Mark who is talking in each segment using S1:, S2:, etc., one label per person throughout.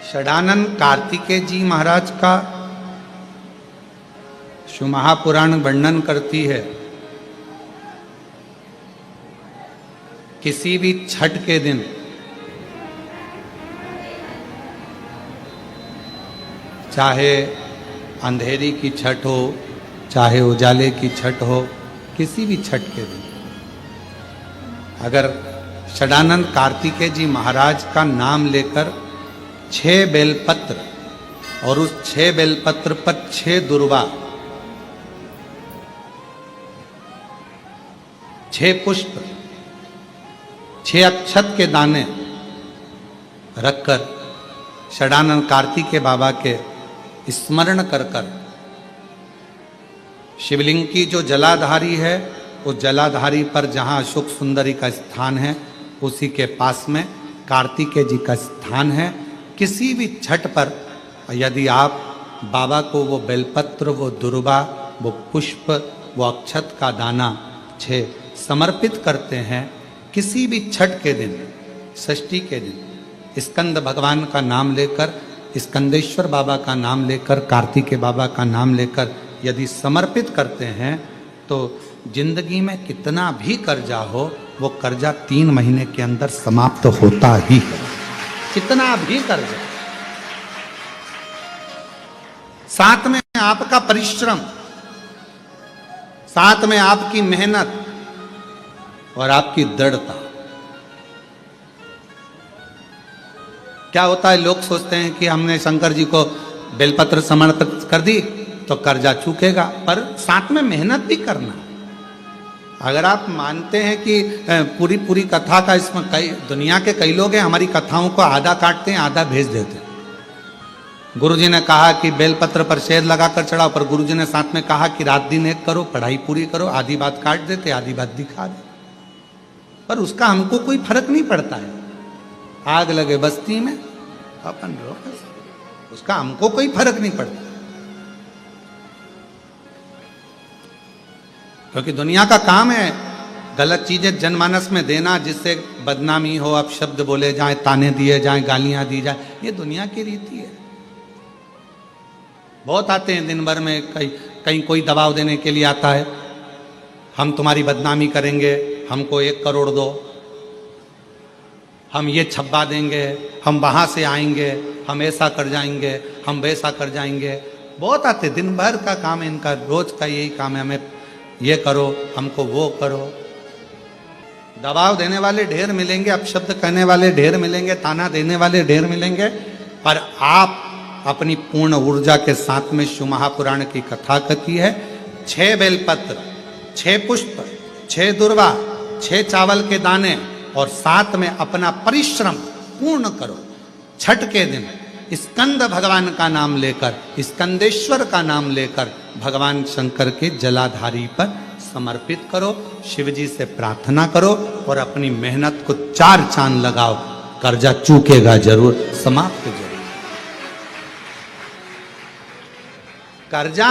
S1: षडानंद कार्तिकेय जी महाराज का शिव महापुराण वर्णन करती है। किसी भी छठ के दिन चाहे अंधेरी की छठ हो, चाहे उजाले की छठ हो, किसी भी छठ के दिन अगर षडानंद कार्तिकेय जी महाराज का नाम लेकर 6 बेलपत्र और उस 6 बेलपत्र पर 6 दुर्वा, 6 पुष्प, 6 अक्षत के दाने रखकर षडानंद कार्तिकेय बाबा के स्मरण कर कर शिवलिंग की जो जलाधारी है, उस जलाधारी पर जहाँ अशोक सुंदरी का स्थान है, उसी के पास में कार्तिकेय जी का स्थान है। किसी भी छठ पर यदि आप बाबा को वो बेलपत्र, वो दुर्वा, वो पुष्प, वो अक्षत का दाना 6 समर्पित करते हैं, किसी भी छठ के दिन, षष्ठी के दिन स्कंद भगवान का नाम लेकर, स्कंदेश्वर बाबा का नाम लेकर, कार्तिकेय बाबा का नाम लेकर यदि समर्पित करते हैं तो जिंदगी में कितना भी कर्जा हो, वो कर्जा 3 महीने के अंदर समाप्त होता ही है। कितना भी कर्जा, साथ में आपका परिश्रम, साथ में आपकी मेहनत और आपकी दृढ़ता। क्या होता है, लोग सोचते हैं कि हमने शंकर जी को बेलपत्र समर्पित कर दी तो कर्जा चूकेगा, पर साथ में मेहनत भी करना। अगर आप मानते हैं कि पूरी कथा का इसमें कई दुनिया के कई लोग हैं, हमारी कथाओं को आधा काटते हैं, आधा भेज देते हैं। गुरुजी ने कहा कि बेलपत्र पर शहद लगाकर चढ़ाओ, पर गुरुजी ने साथ में कहा कि रात दिन एक करो, पढ़ाई पूरी करो, आधी बात काट देते, आधी बात दिखा दे, पर उसका हमको कोई फर्क नहीं पड़ता है। आग लगे बस्ती में अपन रहो, उसका हमको कोई फर्क नहीं पड़ता, क्योंकि दुनिया का काम है गलत चीजें जनमानस में देना, जिससे बदनामी हो, अब शब्द बोले जाए, ताने दिए जाए, गालियां दी जाए, ये दुनिया की रीति है। बहुत आते हैं दिन भर में, कहीं कोई दबाव देने के लिए आता है, हम तुम्हारी बदनामी करेंगे, हमको 1 करोड़ दो, हम ये छब्बा देंगे, हम वहां से आएंगे, हम ऐसा कर जाएंगे, हम वैसा कर जाएंगे। बहुत आते, दिन भर का काम है इनका, रोज का यही काम है, हमें ये करो, हमको वो करो। दबाव देने वाले ढेर मिलेंगे, अपशब्द कहने वाले ढेर मिलेंगे, ताना देने वाले ढेर मिलेंगे, पर आप अपनी पूर्ण ऊर्जा के साथ में शिव महापुराण की कथा कहती है। 6 बेलपत्र, 6 पुष्प, 6 दुर्वा, 6 चावल के दाने और साथ में अपना परिश्रम पूर्ण करो। छठ के दिन स्कंद भगवान का नाम लेकर, स्कंदेश्वर का नाम लेकर भगवान शंकर के जलाधारी पर समर्पित करो, शिव जी से प्रार्थना करो और अपनी मेहनत को 4 चांद लगाओ। कर्जा चूकेगा जरूर, समाप्त जरूर। कर्जा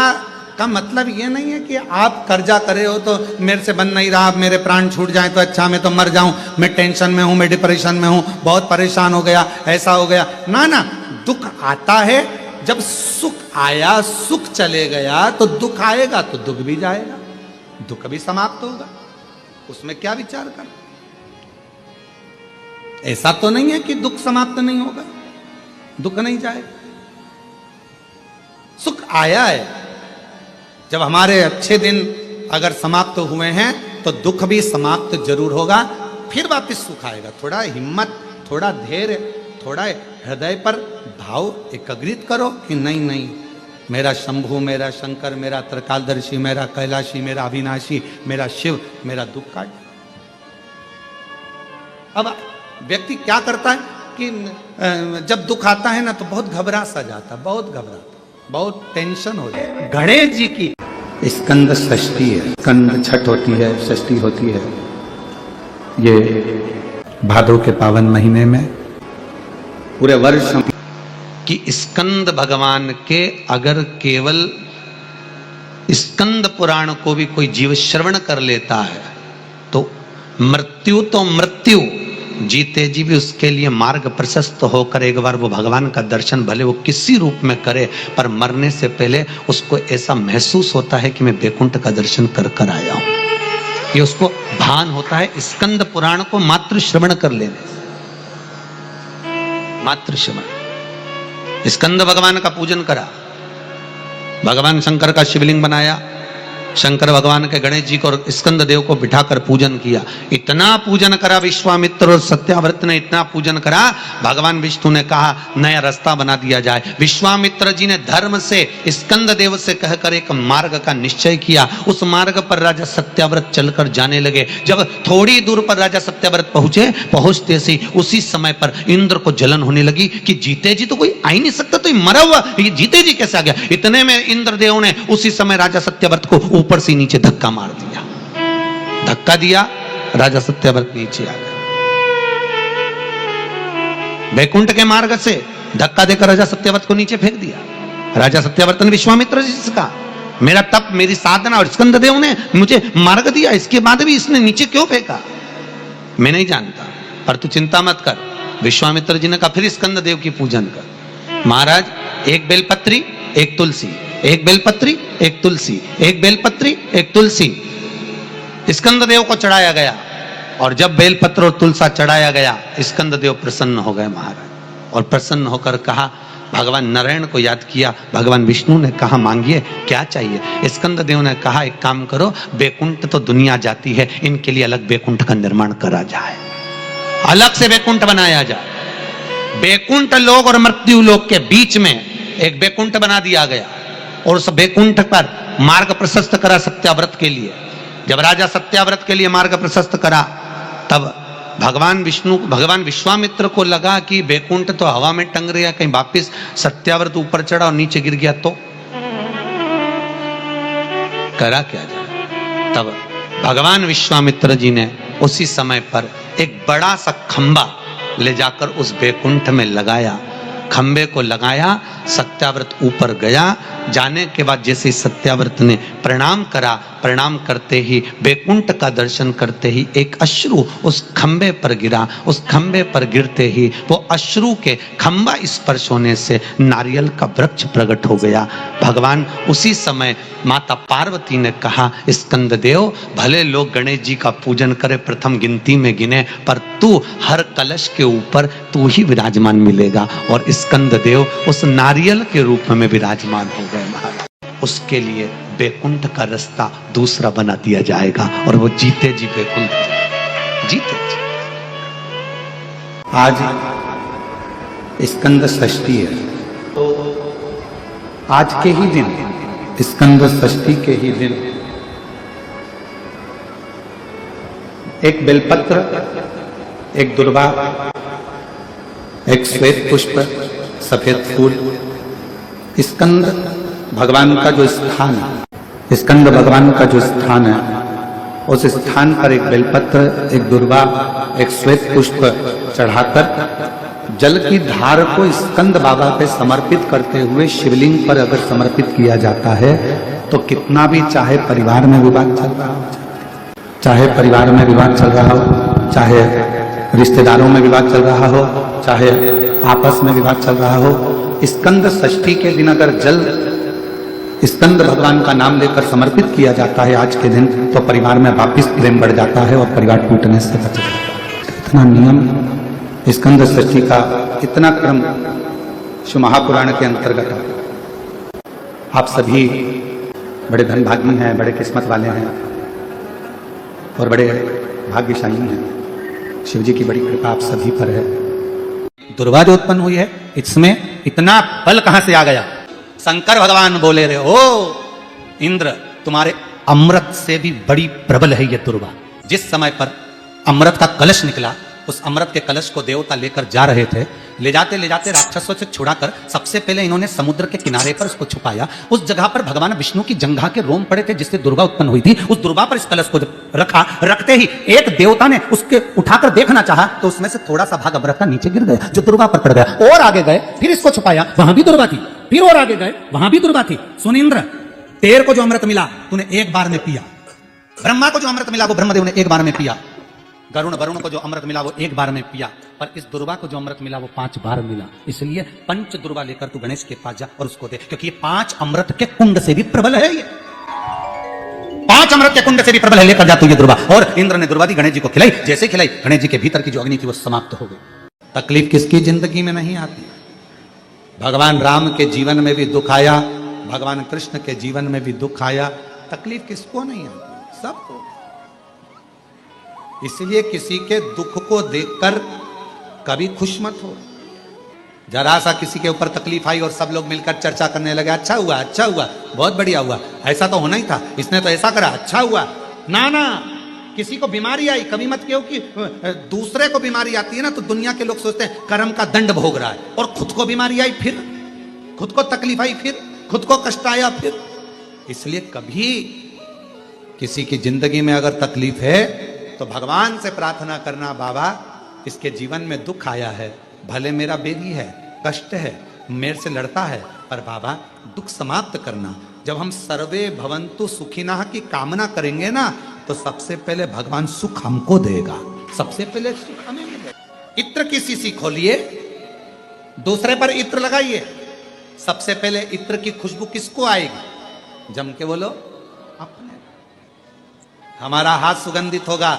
S1: का मतलब ये नहीं है कि आप कर्जा करे हो तो मेरे से बन नहीं रहा, मेरे प्राण छूट जाए तो अच्छा, मैं तो मर जाऊं, मैं टेंशन में हूं, मैं डिप्रेशन में हूं, बहुत परेशान हो गया, ऐसा हो गया। ना ना, दुख आता है, जब सुख आया, सुख चले गया तो दुख आएगा, तो दुख भी जाएगा, दुख भी समाप्त होगा, उसमें क्या विचार कर। ऐसा तो नहीं है कि दुख समाप्त नहीं होगा, दुख नहीं जाएगा। सुख आया है, जब हमारे अच्छे दिन अगर समाप्त हुए हैं तो दुख भी समाप्त जरूर होगा, फिर वापस सुख आएगा। थोड़ा हिम्मत, थोड़ा धैर्य, थोड़ा हृदय पर भाव एकाग्रित करो कि नहीं नहीं, मेरा शंभु, मेरा शंकर, मेरा त्रिकालदर्शी, मेरा कैलाशी, मेरा अविनाशी, मेरा शिव मेरा दुख काट। अब व्यक्ति क्या करता है कि जब दुख आता है ना तो बहुत घबरा सा जाता, बहुत घबराता, बहुत टेंशन हो जाए। गणेश जी की स्कंद षष्ठी है, स्कंद छठ होती है, षष्ठी होती है, ये भादो के पावन महीने में पूरे वर्ष कि स्कंद भगवान के अगर केवल स्कंद पुराण को भी कोई जीव श्रवण कर लेता है तो मृत्यु तो मृत्यु, जीते जी भी उसके लिए मार्ग प्रशस्त होकर एक बार वो भगवान का दर्शन भले वो किसी रूप में करे, पर मरने से पहले उसको ऐसा महसूस होता है कि मैं बैकुंठ का दर्शन कर कर आया हूं। ये उसको भान होता है स्कंद पुराण को मात्र श्रवण कर लेने से। मात्र श्रवण, स्कंद भगवान का पूजन करा, भगवान शंकर का शिवलिंग बनाया, शंकर भगवान के गणेश जी को और स्कंद देव को बिठाकर पूजन किया। इतना पूजन करा विश्वामित्र और सत्याव्रत ने, इतना पूजन करा, भगवान विष्णु ने कहा नया रास्ता बना दिया जाए। विश्वामित्र जी ने धर्म से स्कंद देव से कहकर एक मार्ग का निश्चय किया। उस मार्ग पर राजा सत्याव्रत चलकर जाने लगे। जब थोड़ी दूर पर राजा सत्याव्रत पहुंचते से उसी समय पर इंद्र को जलन होने लगी कि जीते जी तो कोई आ ही नहीं सकता, तो मरा हुआ ये जीते जी कैसे आ गया। इतने में इंद्रदेव ने उसी समय राजा सत्याव्रत को ऊपर से नीचे धक्का मार दिया। धक्का दिया, राजा सत्याव्रत नीचे आ गया। बैकुंठ के मार्ग से धक्का देकर राजा सत्याव्रत को नीचे फेंक दिया। राजा सत्याव्रत ने विश्वामित्र जी से कहा मेरा तप, मेरी साधना और स्कंद देव ने मुझे मार्ग दिया, इसके बाद भी इसने नीचे क्यों फेंका, मैं नहीं जानता, पर तू चिंता मत कर। विश्वामित्र जी ने कहा फिर स्कंद देव की पूजन कर। महाराज एक बेलपत्री एक तुलसी, एक बेलपत्री एक तुलसी, एक बेलपत्री एक तुलसी स्कंद देव को चढ़ाया गया। और जब बेलपत्र और तुलसा चढ़ाया गया, स्कंद देव प्रसन्न हो गए महाराज, और प्रसन्न होकर कहा, भगवान नारायण को याद किया। भगवान विष्णु ने कहा मांगिए क्या चाहिए। स्कंद देव ने कहा एक काम करो, बैकुंठ तो दुनिया जाती है, इनके लिए अलग बैकुंठ का निर्माण करा जाए, अलग से बैकुंठ बनाया जाए। बैकुंठ लोक और मृत्यु लोक के बीच में एक बैकुंठ बना दिया गया, और उस बैकुंठ पर मार्ग प्रशस्त करा सत्याव्रत के लिए। जब राजा सत्याव्रत के लिए मार्ग प्रशस्त करा, तब भगवान विश्वामित्र को लगा कि बैकुंठ तो हवा में टंग रहा, कहीं वापिस सत्याव्रत ऊपर चढ़ा और नीचे गिर गया तो करा क्या जाए। तब भगवान विश्वामित्र जी ने उसी समय पर एक बड़ा सा खंबा ले जाकर उस बैकुंठ में लगाया। खंबे को लगाया, सत्याव्रत ऊपर गया। जाने के बाद जैसे सत्याव्रत ने प्रणाम करा, प्रणाम करते ही बैकुंठ का दर्शन करते ही एक अश्रु उस खंबे पर गिरा। उस खंबे पर गिरते ही वो अश्रु के खंबा स्पर्श होने से नारियल का वृक्ष प्रकट हो गया। भगवान उसी समय माता पार्वती ने कहा स्कंद देव, भले लोग गणेश जी का पूजन करे, प्रथम गिनती में गिने, पर तू हर कलश के ऊपर तू ही विराजमान मिलेगा। और स्कंद देव उस नारियल के रूप में विराजमान हो गए महाराज। उसके लिए बैकुंठ का रास्ता दूसरा बना दिया जाएगा, और वो जीते जी बैकुंठ जीते जी।
S2: आज स्कंद षष्ठी है, तो आज के ही दिन, स्कंद षष्ठी के ही दिन, एक बेलपत्र, एक दुर्वा, एक श्वेत पुष्प, सफेद फूल, स्कंद भगवान का जो स्थान है, स्कंद भगवान का जो स्थान है, उस स्थान पर एक बेलपत्र, एक दुर्वा, एक श्वेत पुष्प चढ़ाकर जल की धार को स्कंद बाबा पे समर्पित करते हुए शिवलिंग पर अगर समर्पित किया जाता है, तो कितना भी, चाहे परिवार में विवाद चल रहा हो, चाहे परिवार में विवाद चल रहा हो, चाहे रिश्तेदारों में विवाद चल रहा हो, चाहे आपस में विवाद चल रहा हो, स्कंद षष्ठी के दिन अगर जल स्कंद भगवान का नाम लेकर समर्पित किया जाता है आज के दिन, तो परिवार में वापिस प्रेम बढ़ जाता है और परिवार टूटने से बच जाता है। इतना नियम स्कंद षष्ठी का, इतना क्रम शिव महापुराण के अंतर्गत। आप सभी बड़े धनभागी हैं, बड़े किस्मत वाले हैं और बड़े भाग्यशाली हैं। शिव जी की बड़ी कृपा आप सभी पर है।
S1: दुर्वा जो उत्पन्न हुई है, इसमें इतना बल कहां से आ गया। शंकर भगवान बोले रहे, ओ इंद्र, तुम्हारे अमृत से भी बड़ी प्रबल है ये दुर्वा। जिस समय पर अमृत का कलश निकला, उस अमृत के कलश को देवता लेकर जा रहे थे, ले जाते राक्षसों से छुड़ाकर सबसे पहले इन्होंने समुद्र के किनारे पर उसको छुपाया। उस जगह पर भगवान विष्णु की जंघा के रोम पड़े थे, जिससे दुर्वा उत्पन्न हुई थी। उस दुर्वा पर इस कलश को जब रखा, रखते ही एक देवता ने उसके उठाकर देखना चाहा, तो उसमें से थोड़ा सा भाग अमृत का नीचे गिर गया, जो दुर्वा पर पड़ गया। और आगे गए, फिर इसको छुपाया, वहां भी दुर्वा थी। फिर और आगे गए, वहां भी दुर्वा थी। सुन इंद्र, तेर को जो अमृत मिला तूने एक बार में पिया, ब्रह्मा को जो अमृत मिला वो ब्रह्मदेव ने एक बार में पिया, गरुण वरुण को जो अमृत मिला वो एक बार में पिया, पर इस दुर्वा को जो अमृत मिला वो 5 बार मिला। इसलिए पंच दुर्वा लेकर तू गणेश के पास जा और उसको दे, क्योंकि ये 5 अमृत के कुंड से भी प्रबल है। ये 5 अमृत के कुंड से भी प्रबल है। लेकर जा तू ये दुर्वा। और इंद्र ने दुर्वा दी, गणेश जी को खिलाई। जैसे खिलाई, गणेश जी के भीतर की जो अग्नि थी वो समाप्त हो गई। तकलीफ किसकी जिंदगी में नहीं आती? भगवान राम के जीवन में भी दुख आया, भगवान कृष्ण के जीवन में भी दुख आया। तकलीफ किसको नहीं आती? सबको। इसलिए किसी के दुख को देखकर कभी खुश मत हो। जरा सा किसी के ऊपर तकलीफ आई और सब लोग मिलकर चर्चा करने लगे, अच्छा हुआ, अच्छा हुआ, बहुत बढ़िया हुआ, ऐसा तो होना ही था, इसने तो ऐसा करा, अच्छा हुआ। ना ना, किसी को बीमारी आई, कभी मत कहो कि दूसरे को बीमारी आती है ना तो दुनिया के लोग सोचते हैं कर्म का दंड भोग रहा है, और खुद को बीमारी आई फिर, खुद को तकलीफ आई फिर, खुद को कष्ट आया फिर। इसलिए कभी किसी की जिंदगी में अगर तकलीफ है तो भगवान से प्रार्थना करना, बाबा इसके जीवन में दुख आया है, भले मेरा बेबी है, कष्ट है, मेरे से लड़ता है, पर बाबा दुख समाप्त करना। जब हम सर्वे भवन्तु सुखिनः की कामना करेंगे ना तो सबसे पहले भगवान सुख हमको देगा, सबसे पहले सुख हमें मिलेगा। इत्र की शीशी खोलिए, दूसरे पर इत्र लगाइए, सबसे पहले इत्र की खुशबू किसको आएगी? जम के बोलो, अपने। हमारा हाथ सुगंधित होगा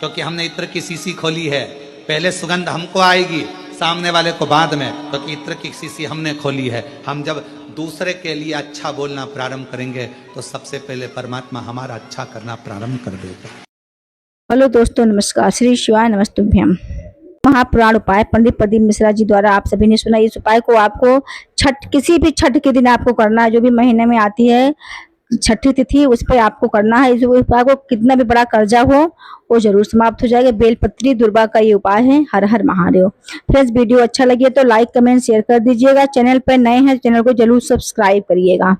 S1: क्योंकि हमने इत्र की शीशी खोली है। पहले सुगंध हमको आएगी, सामने वाले को बाद में, क्योंकि इत्र की शीशी हमने खोली है। हम जब दूसरे के लिए अच्छा बोलना प्रारंभ करेंगे तो सबसे पहले परमात्मा हमारा अच्छा करना प्रारंभ कर देगा।
S3: हेलो दोस्तों, नमस्कार। श्री शिवाय नमस्तुभ्यम। महापुराण उपाय पंडित प्रदीप मिश्रा जी द्वारा आप सभी ने सुना। इस उपाय को आपको छठ, किसी भी छठ के दिन आपको करना है, जो भी महीने में आती है छठी तिथि, उस पर आपको करना है। इस उपाय को कितना भी बड़ा कर्जा हो वो जरूर समाप्त हो जाएगा। बेलपत्री दुर्वा का ये उपाय है। हर हर महादेव। फ्रेंड्स, वीडियो अच्छा लगे तो लाइक, कमेंट, शेयर कर दीजिएगा। चैनल पर नए हैं, चैनल को जरूर सब्सक्राइब करिएगा।